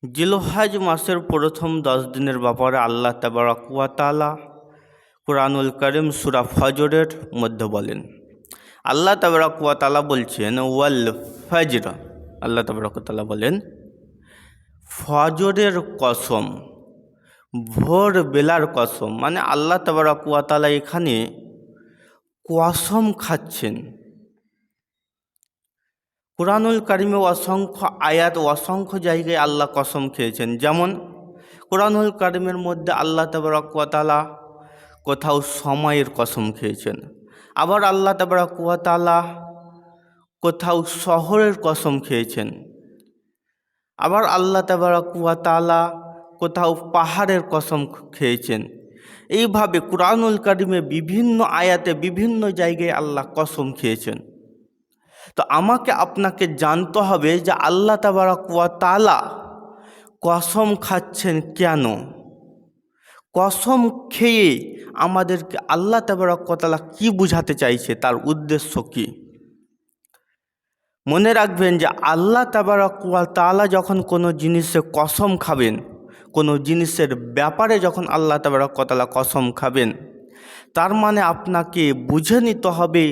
জিলহজ মাসের প্রথম 10 দিনের ব্যাপারে আল্লাহ তাবারক ওয়া তাআলা কুরআনুল কারীম সূরা ফজরের মধ্যে বলেন। আল্লাহ তাবারক ওয়া তাআলা বলছেন ওয়াল ফজর। আল্লাহ তাবারক ওয়া তাআলা বলেন ফজরের কসম, ভোর বেলার কসম। মানে আল্লাহ তাবারক ওয়া তাআলা এখানে কসম খাচ্ছেন। কুরআনুল কারীমে অসংখ্য আয়াত, অসংখ্য জায়গায় আল্লাহ কসম খেয়েছেন। যেমন কুরআনুল কারীমের মধ্যে আল্লাহ তাবারক ওয়া তাআলা কোথাও সময়ের কসম খেয়েছেন, আবার আল্লাহ তাবারক ওয়া তাআলা কোথাও শহরের কসম খেয়েছেন, আবার আল্লাহ তাবারক ওয়া তাআলা কোথাও পাহাড়ের কসম খেয়েছেন। এইভাবে কুরআনুল কারীমে বিভিন্ন আয়াতে বিভিন্ন জায়গায় আল্লাহ কসম খেয়েছেন। তো আমাকে আপনাকে জানতে হবে যে আল্লাহ তাবারক ওয়া তাআলা কসম খাচ্ছেন কেন, কসম খেয়ে আমাদেরকে আল্লাহ তাবারক ওয়া তাআলা কী বুঝাতে চাইছে, তার উদ্দেশ্য কী। মনে রাখবেন যে আল্লাহ তাবারক ওয়া তাআলা যখন কোনো জিনিসে কসম খাবেন, কোনো জিনিসের ব্যাপারে যখন আল্লাহ তাবারক ওয়া তাআলা কসম খাবেন, তার মানে আপনাকে বুঝে নিতে হবে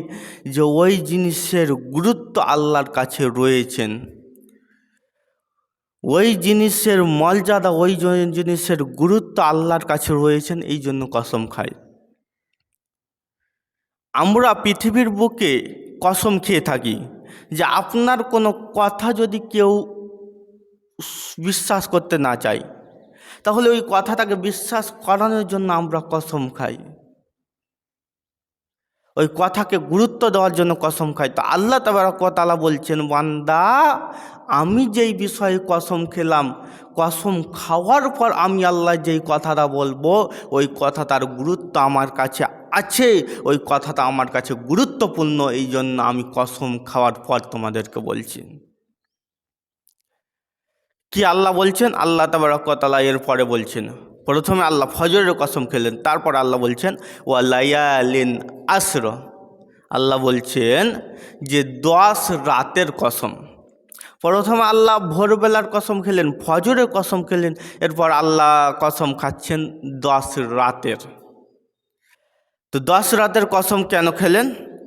যে ওই জিনিসের গুরুত্ব আল্লাহর কাছে রয়েছেন, ওই জিনিসের মর্যাদা, ওই জিনিসের গুরুত্ব আল্লাহর কাছে রয়েছেন, এই জন্য কসম খায়। আমরা পৃথিবীর বুকে কসম খেয়ে থাকি যে আপনার কোনো কথা যদি কেউ বিশ্বাস করতে না চায়, তাহলে ওই কথাটাকে বিশ্বাস করানোর জন্য আমরা কসম খাই, ওই কথাকে গুরুত্ব দেওয়ার জন্য কসম খাই। তো আল্লাহ তাবারক ওয়া তাআলা বলছেন, বান্দা আমি যেই বিষয়ে কসম খেলাম, কসম খাওয়ার পর আমি আল্লাহ যেই কথাটা বলবো, ওই কথাটার গুরুত্ব আমার কাছে আছে, ওই কথাটা আমার কাছে গুরুত্বপূর্ণ, এই জন্য আমি কসম খাওয়ার পর তোমাদেরকে বলছি। কি আল্লাহ বলছেন? আল্লাহ তাবারক ওয়া তাআলা এরপরে বলছেন, প্রথমে আল্লাহ ফজরের কসম খেলেন, তারপর আল্লাহ বলছেন ওয়া লায়ালিন আসর। আল্লাহ বলছেন যে 10 রাতের কসম। প্রথমে আল্লাহ ভোরবেলার কসম খেলেন, ফজরের কসম খেলেন, এরপর আল্লাহ কসম খাচ্ছেন 10 রাতের। তো 10 রাতের কসম কেন খেলেন,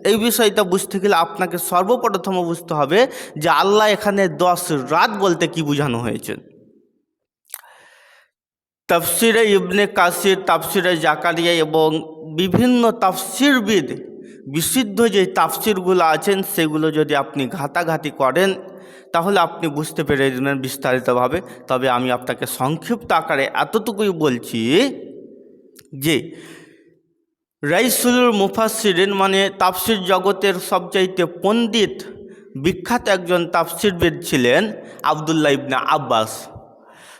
এই বিষয়টা বুঝতে গেলে আপনাকে সর্বপ্রথম বুঝতে হবে যে আল্লাহ এখানে 10 রাত বলতে কি বোঝানো হয়েছে। তাফসিরে ইবনে কাসির, তাফসিরে জাকারিয়া এবং বিভিন্ন তাফসিরবিদ বিশুদ্ধ যে তাফসিরগুলো আছেন সেগুলো যদি আপনি ঘাটাঘাটি করেন তাহলে আপনি বুঝতে পেরে যাবেন বিস্তারিতভাবে। তবে আমি আপনাকে সংক্ষিপ্ত আকারে এতটুকুই বলছি যে রাইসুল মুফাসসিরিন মানে তাফসির জগতের সবচাইতে পণ্ডিত বিখ্যাত একজন তাফসিরবিদ ছিলেন আব্দুল্লাহ ইবনে আব্বাস।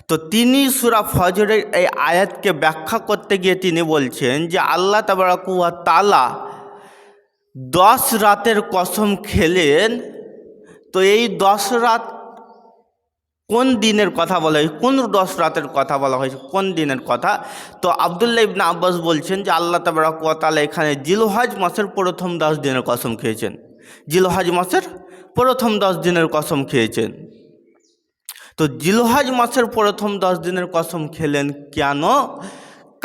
তো তিনি সূরা ফজরের এই আয়াতকে ব্যাখ্যা করতে গিয়ে তিনি বলছেন যে আল্লাহ তাবারক ওয়া তাআলা 10 রাতের কসম খেলেন। তো এই 10 রাত কোন দিনের কথা বলা হয়েছে, কোন 10 রাতের কথা বলা হয়েছে, কোন দিনের কথা? তো আব্দুল্লাহ ইবনে আব্বাস বলছেন যে আল্লাহ তাবারক ওয়া তাআলা এখানে জিলহজ মাসের প্রথম 10 দিনের কসম খেয়েছেন, জিলহজ মাসের প্রথম 10 দিনের কসম খেয়েছেন। তো জিলহজ মাসের প্রথম 10 দিনের কসম খেলেন কেন?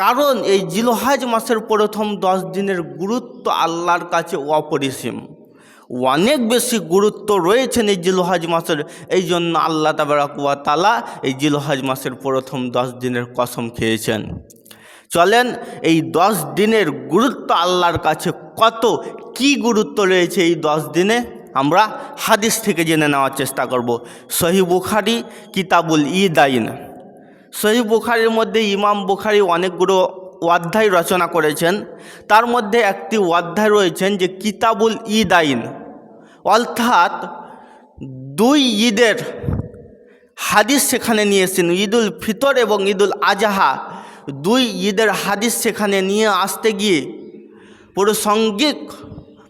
কারণ এই জিলহজ মাসের প্রথম 10 দিনের গুরুত্ব আল্লাহর কাছে অপরিসীম, অনেক বেশি গুরুত্ব রয়েছেন এই জিলহজ মাসের। এই জন্য আল্লাহ তাবারক ওয়া তাআলা এই জিলহজ মাসের প্রথম 10 দিনের কসম খেয়েছেন। চলেন এই 10 দিনের গুরুত্ব আল্লাহর কাছে কত, কি গুরুত্ব রয়েছে এই 10 দিনে আমরা হাদিস থেকে জেনে নেওয়ার চেষ্টা করব। সহিহ বুখারী কিতাবুল ঈদাইন। সহিহ বুখারীর মধ্যে ইমাম বুখারী অনেকগুলো অধ্যায় রচনা করেছেন, তার মধ্যে একটি অধ্যায় রয়েছেন যে কিতাবুল ঈদাইন, অর্থাৎ 2 ঈদের হাদিস সেখানে নিয়েছেন। ঈদুল ফিতর এবং ঈদুল আজহা 2 ঈদের হাদিস সেখানে নিয়ে আসতে গিয়ে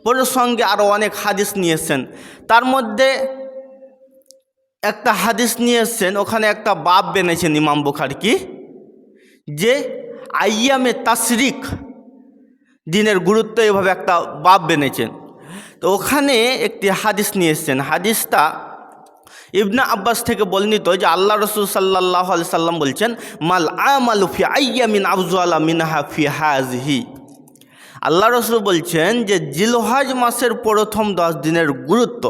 প্রসঙ্গে আরও অনেক হাদিস নিয়েছেন। তার মধ্যে একটা হাদিস নিয়ে এসছেন, ওখানে একটা বাব বেনেছেন ইমাম বুখারী কি, যে আইয়ামে তাশরিক দিনের গুরুত্ব, এভাবে একটা বাব বেনেছেন। তো ওখানে একটি হাদিস নিয়ে এসছেন। হাদিসটা ইবনে আব্বাস থেকে বর্ণিত যে আল্লাহ রসুল সাল্লাল্লাহু আলাইহি সাল্লাম বলছেন, মাল আমালু ফি আইয়ামিন আফজালা মিনহা ফি হাযিহি। আল্লাহ রসুল বলছেন যে জিলহজ মাসের প্রথম 10 দিনের গুরুত্ব।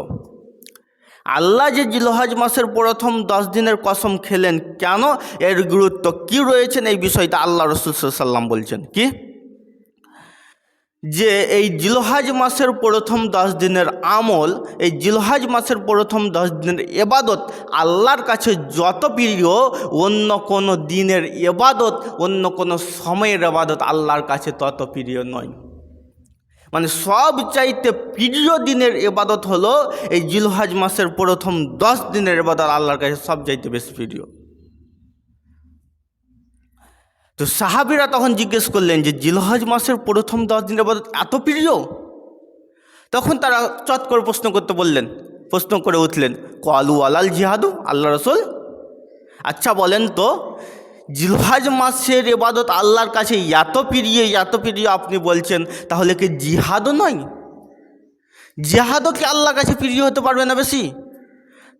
আল্লাহ যে জিলহজ মাসের প্রথম 10 দিনের কসম খেলেন, কেন, এর গুরুত্ব কি রয়েছেন, এই বিষয়টা আল্লাহ রসুল সাল্লাল্লাহু আলাইহি সাল্লাম বলছেন কি, যে এই জিলহজ মাসের প্রথম 10 দিনের আমল, এই জিলহজ মাসের প্রথম 10 দিনের ইবাদত আল্লাহর কাছে যত প্রিয়, অন্য কোনো দিনের ইবাদত, অন্য কোনো সময়ের ইবাদত আল্লাহর কাছে তত প্রিয় নয়। মানে সব চাইতে প্রিয় দিনের ইবাদত হলো এই জিলহজ মাসের প্রথম 10 দিনের ইবাদত আল্লাহর কাছে সব চাইতে বেশি প্রিয়। তো সাহাবীরা তখন জিজ্ঞেস করলেন যে জিলহজ মাসের প্রথম 10 দিনের ইবাদত এত প্রিয়? তখন তারা চট করে প্রশ্ন করে উঠলেন, ক্বালু ওয়ালাল জিহাদু, আল্লাহ রসুল আচ্ছা বলেন তো, জিলহজ মাসের ইবাদত আল্লাহর কাছে এত প্রিয় আপনি বলছেন, তাহলে কি জিহাদও নয়? জিহাদও কি আল্লাহর কাছে প্রিয় হতে পারবে না বেশি?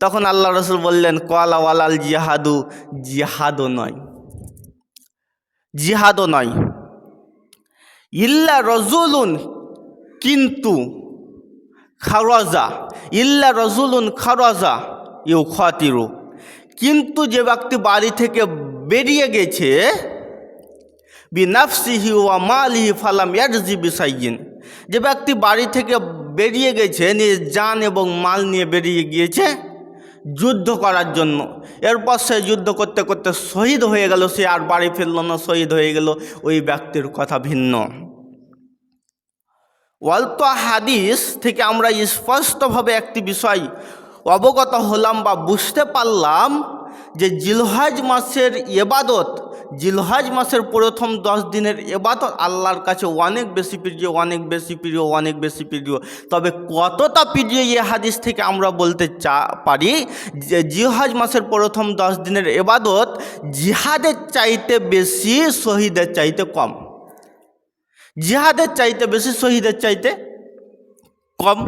তখন আল্লাহ রসুল বললেন, ক্বালা ওয়ালাল জিহাদু, জিহাদও নয়, ইল্লা রজুলুন, কিন্তু খারাজা ইউখাতিরু, কিন্তু যে ব্যক্তি বাড়ি থেকে বেরিয়ে গেছে, বিনাফসিহি ওয়া মালিহি ফালাম ইয়ারজি বিসাইয়িন, যে ব্যক্তি বাড়ি থেকে বেরিয়ে গেছে, নিজ জান এবং মাল নিয়ে বেরিয়ে গিয়েছে যুদ্ধ করার জন্য, এরপর সে যুদ্ধ করতে করতে শহীদ হয়ে গেল, সে আর বাড়ি ফিরল না, শহীদ হয়ে গেল, ওই ব্যক্তির কথা ভিন্ন। অল্প হাদিস থেকে আমরা স্পষ্টভাবে একটি বিষয় অবগত হলাম বা বুঝতে পারলাম যে জিলহজ মাসের ইবাদত, জিলহজ মাসের প্রথম 10 দিনের ইবাদত আল্লাহর কাছে অনেক বেশি প্রিয়। তবে কতটা প্রিয় এই হাদিস থেকে আমরা বলতে পারি যে জিলহজ মাসের প্রথম 10 দিনের ইবাদত জিহাদের চাইতে বেশি, শহীদের চাইতে কম। জিহাদের চাইতে বেশি, শহীদের চাইতে কম।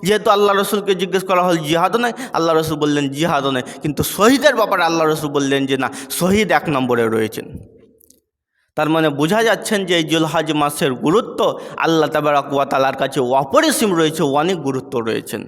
যেহেতু আল্লাহ রসুলকে জিজ্ঞেস করা হল জিহাদও নয়, আল্লাহ রসুল বললেন জিহাদও নয়, কিন্তু শহীদের ব্যাপারে আল্লাহ রসুল বললেন যে না, শহীদ 1 নম্বরে রয়েছেন। তার মানে বোঝা যাচ্ছেন যে এই জিলহজ মাসের গুরুত্ব আল্লাহ তাবারক ওয়া তাআলার কাছে অপরিসীম রয়েছে, অনেক গুরুত্ব রয়েছেন।